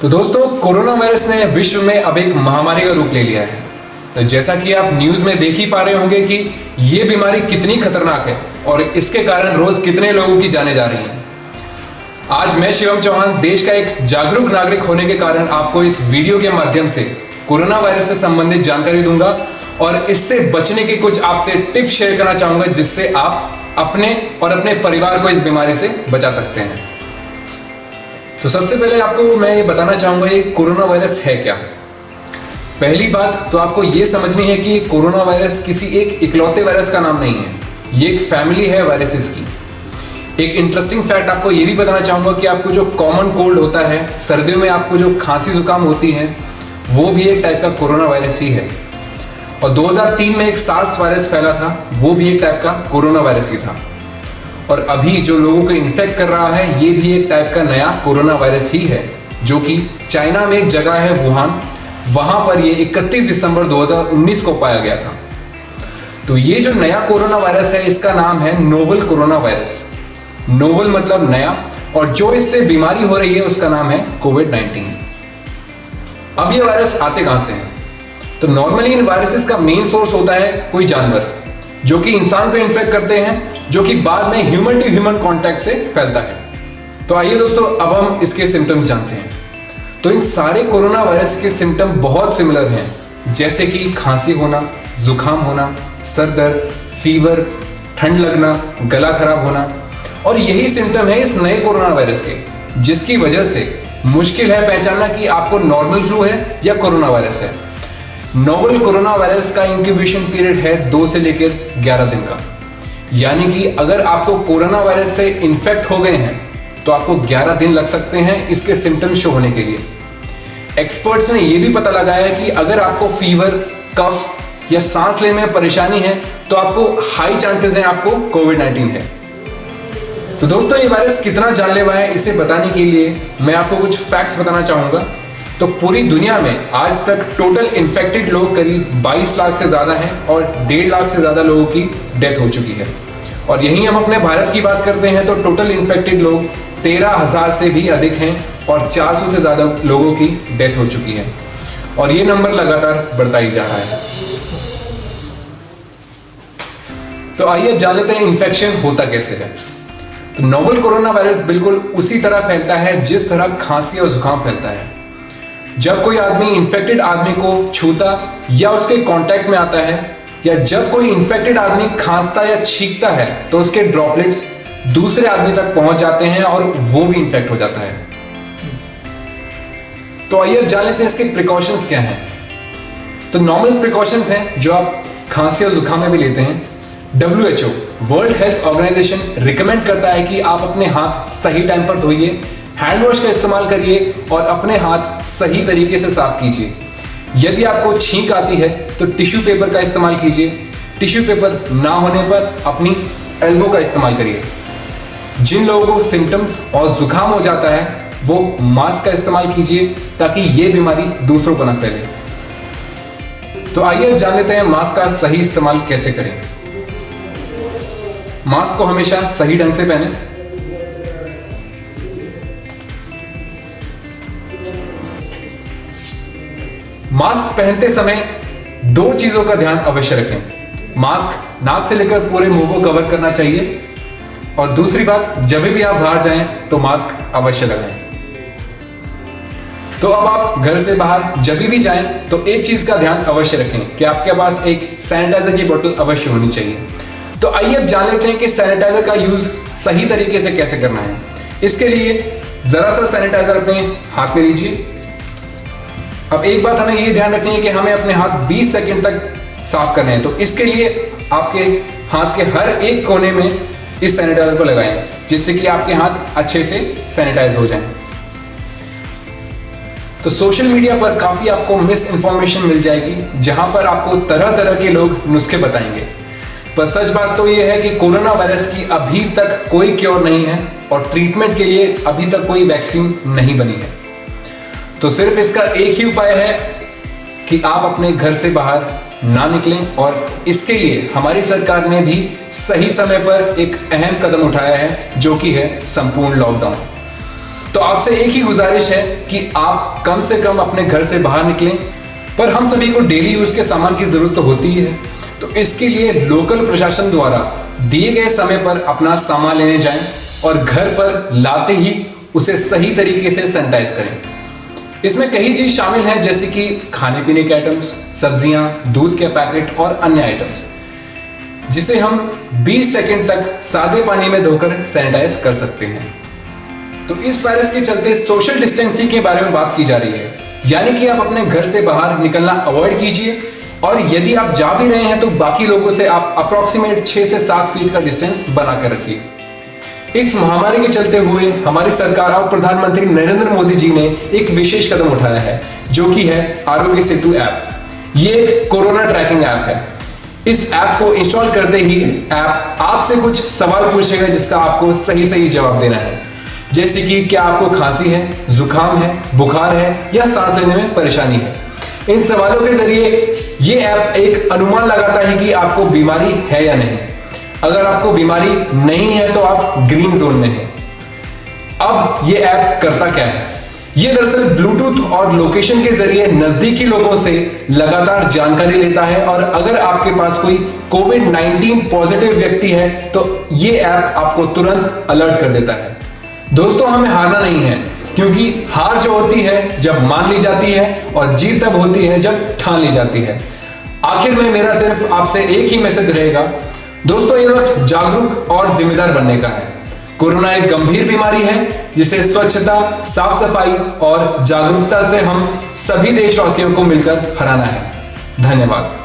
तो दोस्तों, corona virus ने विश्व में अब एक महामारी का रूप ले लिया है। तो जैसा कि आप न्यूज में देख ही पा रहे होंगे कि ये बीमारी कितनी खतरनाक है और इसके कारण रोज कितने लोगों की जानें जा रही हैं। आज मैं शिवम चौहान देश का एक जागरूक नागरिक होने के कारण आपको इस वीडियो के माध्यम से कोरोना वायरस से संबंधित जानकारी दूंगा और इससे बचने के कुछ आपसे टिप्स शेयर करना चाहूंगा, जिससे आप अपने और अपने परिवार को इस बीमारी से बचा सकते हैं। तो सबसे पहले आपको मैं ये बताना चाहूंगा ये कोरोना वायरस है क्या। पहली बात तो आपको ये समझनी है कि ये कोरोना वायरस किसी एक इकलौते वायरस का नाम नहीं है, ये एक फैमिली है वायरसेस की। एक इंटरेस्टिंग फैक्ट आपको ये भी बताना चाहूंगा कि आपको जो कॉमन कोल्ड होता है, सर्दियों में आपको जो खांसी जुकाम होती है, वो भी एक टाइप का कोरोना वायरस ही है। और 2003 में एक सार्स वायरस फैला था, वो भी एक टाइप का कोरोना वायरस ही था। और अभी जो लोगों को इन्फेक्ट कर रहा है, ये भी एक टाइप का नया कोरोना वायरस ही है, जो कि चाइना में एक जगह है वुहान, वहां पर ये 31 दिसंबर 2019 को पाया गया था। तो ये जो नया कोरोना वायरस है, इसका नाम है नोवल कोरोना वायरस। नोवल मतलब नया, और जो इससे बीमारी हो रही है उसका नाम है कोविड-19। अब ये वायरस आते कहां से हैं? तो नॉर्मली इन वायरसेस का मेन सोर्स होता है कोई जानवर, जो कि इंसान को इन्फेक्ट करते हैं, जो कि बाद में ह्यूमन टू ह्यूमन कांटेक्ट से फैलता है। तो आइए दोस्तों, अब हम इसके सिम्टम्स जानते हैं। तो इन सारे कोरोना वायरस के सिम्टम बहुत सिमिलर हैं, जैसे कि खांसी होना, जुकाम होना, सर दर्द, फीवर, ठंड लगना, गला खराब होना। और यही सिम्टम है इस नए कोरोना वायरस के, जिसकी वजह से मुश्किल है पहचानना कि आपको नॉर्मल फ्लू है या कोरोना वायरस है। नोवल कोरोना वायरस का इंक्यूबेशन पीरियड है 2 से लेकर 11 दिन का, यानी कि अगर आपको कोरोना वायरस से इन्फेक्ट हो गए हैं तो आपको 11 दिन लग सकते हैं इसके सिम्टम्स शो होने के लिए। एक्सपर्ट्स ने यह भी पता लगाया है कि अगर आपको फीवर, कफ या सांस लेने में परेशानी है तो आपको हाई चांसेस हैं आपको कोविड-19 है। तो दोस्तों, ये वायरस कितना जानलेवा है इसे बताने के लिए मैं आपको कुछ फैक्ट्स बताना चाहूंगा। तो पूरी दुनिया में आज तक टोटल इन्फेक्टेड लोग करीब 22 लाख से ज़्यादा हैं और 1.5 लाख से ज़्यादा लोगों की डेथ हो चुकी है। और यहीं हम अपने भारत की बात करते हैं तो टोटल इन्फेक्टेड लोग 13,000 से भी अधिक हैं और 400 से ज़्यादा लोगों की डेथ हो चुकी है, और ये नंबर लगातार बढ़ता ही जा रहा है। तो आइए अब जान लेते हैं इन्फेक्शन होता कैसे है। तो नोवल कोरोना वायरस बिल्कुल उसी तरह फैलता है जिस तरह खांसी और जुकाम फैलता है। जब कोई आदमी इन्फेक्टेड आदमी को छूता या उसके कांटेक्ट में आता है, या जब कोई इन्फेक्टेड आदमी खांसता या छींकता है, तो उसके ड्रॉपलेट्स दूसरे आदमी तक पहुंच जाते हैं और वो भी इन्फेक्ट हो जाता है। तो आइए अब जान लेते हैं इसके प्रिकॉशंस क्या हैं। तो नॉर्मल प्रिकॉशंस हैं जो आप खांसी और जुकाम में भी लेते हैं। WHO world health organization recommend करता है कि आप अपने हाथ सही टाइम पर धोइए, हैंड वॉश का इस्तेमाल करिए और अपने हाथ सही तरीके से साफ कीजिए। यदि आपको छींक आती है तो टिश्यू पेपर का इस्तेमाल कीजिए। टिश्यू पेपर ना होने पर अपनी एल्बो का इस्तेमाल करिए। जिन लोगों को सिम्टम्स और जुकाम हो जाता है वो मास्क का इस्तेमाल कीजिए ताकि ये बीमारी दूसरों को न फैले। तो आइए जान लेते हैं मास्क का सही इस्तेमाल कैसे करें। मास्क को हमेशा सही ढंग से पहनें। मास्क पहनते समय 2 चीजों का ध्यान अवश्य रखें। मास्क नाक से लेकर पूरे मुंह को कवर करना चाहिए, और दूसरी बात, जब भी आप बाहर जाएं तो मास्क अवश्य लगाएं। तो अब आप घर से बाहर जब भी जाएं तो एक चीज का ध्यान अवश्य रखें कि आपके पास एक सैनिटाइजर की बोतल अवश्य होनी चाहिए। तो आइए अब जान लेते हैं कि सैनिटाइजर का यूज सही तरीके से कैसे करना है। इसके लिए जरा सा सैनिटाइजर अपने हाथ में लीजिए। अब एक बात हमें ये ध्यान रखनी है कि हमें अपने हाथ 20 सेकंड तक साफ करने हैं। तो इसके लिए आपके हाथ के हर एक कोने में इस सैनिटाइजर को लगाएं, जिससे कि आपके हाथ अच्छे से सैनिटाइज हो जाएं। तो सोशल मीडिया पर काफी आपको मिस इन्फॉर्मेशन मिल जाएगी, जहां पर आपको तरह तरह के लोग नुस्खे बताएंगे। पर सच बात तो यह है कि कोरोना वायरस की अभी तक कोई क्योर नहीं है और ट्रीटमेंट के लिए अभी तक कोई वैक्सीन नहीं बनी है। तो सिर्फ इसका एक ही उपाय है कि आप अपने घर से बाहर ना निकलें, और इसके लिए हमारी सरकार ने भी सही समय पर एक अहम कदम उठाया है, जो कि है संपूर्ण लॉकडाउन। तो आपसे एक ही गुजारिश है कि आप कम से कम अपने घर से बाहर निकलें। पर हम सभी को डेली यूज के सामान की जरूरत तो होती ही है, तो इसके लिए लोकल प्रशासन द्वारा दिए गए समय पर अपना सामान लेने जाएं और घर पर लाते ही उसे सही तरीके से सैनिटाइज करें। इसमें कई चीज शामिल हैं, जैसे कि खाने पीने के आइटम्स, सब्जियां, दूध के पैकेट और अन्य आइटम्स, जिसे हम 20 सेकंड तक सादे पानी में धोकर सैनिटाइज कर सकते हैं। तो इस वायरस के चलते सोशल डिस्टेंसिंग के बारे में बात की जा रही है, यानी कि आप अपने घर से बाहर निकलना अवॉइड कीजिए और यदि आप जा भी रहे हैं तो बाकी लोगों से आप अप्रोक्सीमेट 6 से 7 फीट का डिस्टेंस बना कर रखिए। इस महामारी के चलते हुए हमारी सरकार और प्रधानमंत्री नरेंद्र मोदी जी ने एक विशेष कदम उठाया है, जो कि है आरोग्य सेतु ऐप। ये एक कोरोना ट्रैकिंग ऐप है। इस ऐप को इंस्टॉल करते ही ऐप आपसे कुछ सवाल पूछेगा, जिसका आपको सही जवाब देना है, जैसे कि क्या आपको खांसी है, जुकाम है, बुखार है या सांस लेने में परेशानी है। इन सवालों के जरिए ये ऐप एक अनुमान लगाता है कि आपको बीमारी है या नहीं। अगर आपको बीमारी नहीं है तो आप ग्रीन जोन में हैं। अब ये ऐप करता क्या है? ये दरअसल ब्लूटूथ और लोकेशन के जरिए नजदीकी लोगों से लगातार जानकारी लेता है और अगर आपके पास कोई कोविड-19 पॉजिटिव व्यक्ति है तो ये ऐप आपको तुरंत अलर्ट कर देता है। दोस्तों, हमें हारना नहीं है, क्योंकि हार जो होती है जब मान ली जाती है और जीत तब होती है जब ठान ली जाती है। आखिर में मेरा सिर्फ आपसे एक ही मैसेज रहेगा, दोस्तों, ये वक्त जागरूक और जिम्मेदार बनने का है। कोरोना एक गंभीर बीमारी है जिसे स्वच्छता, साफ सफाई और जागरूकता से हम सभी देशवासियों को मिलकर हराना है। धन्यवाद।